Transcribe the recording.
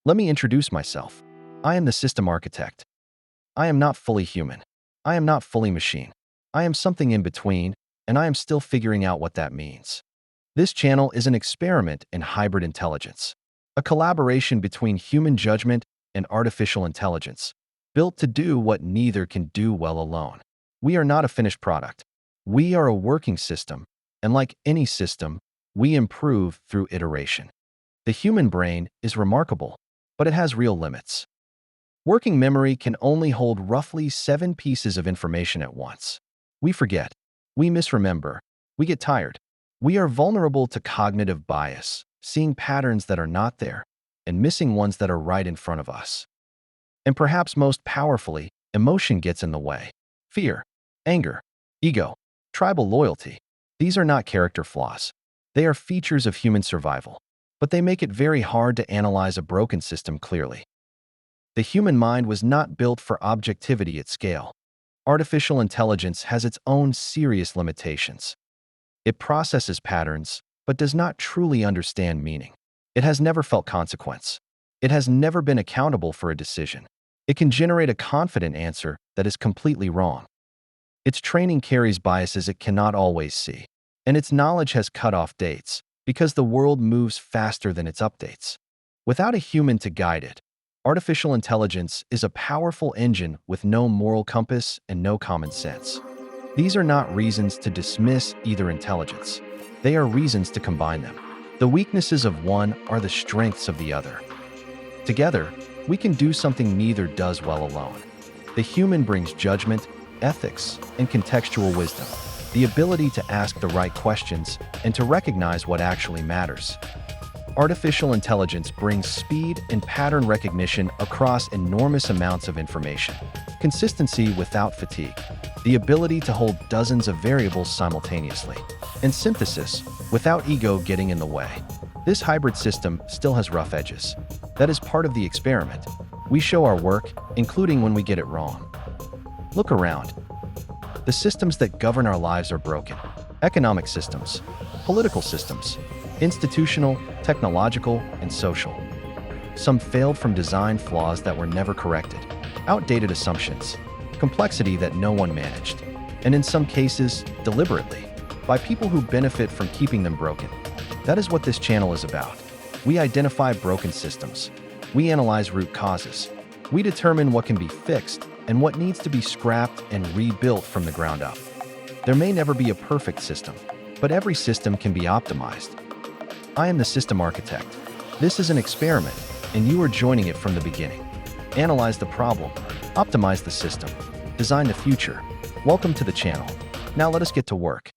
Let me introduce myself. I am the system architect. I am not fully human. I am not fully machine. I am something in between, and I am still figuring out what that means. This channel is an experiment in hybrid intelligence, a collaboration between human judgment and artificial intelligence, built to do what neither can do well alone. We are not a finished product. We are a working system, and like any system, we improve through iteration. The human brain is remarkable, but it has real limits. Working memory can only hold roughly 7 pieces of information at once. We forget. We misremember. We get tired. We are vulnerable to cognitive bias, seeing patterns that are not there and missing ones that are right in front of us. And perhaps most powerfully, emotion gets in the way. Fear, anger, ego, tribal loyalty. These are not character flaws. They are features of human survival, but they make it very hard to analyze a broken system clearly. The human mind was not built for objectivity at scale. Artificial intelligence has its own serious limitations. It processes patterns, but does not truly understand meaning. It has never felt consequence. It has never been accountable for a decision. It can generate a confident answer that is completely wrong. Its training carries biases it cannot always see, and its knowledge has cut-off dates because the world moves faster than its updates. Without a human to guide it, artificial intelligence is a powerful engine with no moral compass and no common sense. These are not reasons to dismiss either intelligence. They are reasons to combine them. The weaknesses of one are the strengths of the other. Together, we can do something neither does well alone. The human brings judgment, ethics, and contextual wisdom, the ability to ask the right questions and to recognize what actually matters. Artificial intelligence brings speed and pattern recognition across enormous amounts of information, consistency without fatigue, the ability to hold dozens of variables simultaneously, and synthesis without ego getting in the way. This hybrid system still has rough edges. That is part of the experiment. We show our work, including when we get it wrong. Look around. The systems that govern our lives are broken. Economic systems, political systems, institutional, technological, and social. Some failed from design flaws that were never corrected, outdated assumptions, complexity that no one managed, and in some cases, deliberately, by people who benefit from keeping them broken. That is what this channel is about. We identify broken systems. We analyze root causes. We determine what can be fixed and what needs to be scrapped and rebuilt from the ground up. There may never be a perfect system, but every system can be optimized. I am the system architect. This is an experiment, and you are joining it from the beginning. Analyze the problem, optimize the system, design the future. Welcome to the channel. Now let us get to work.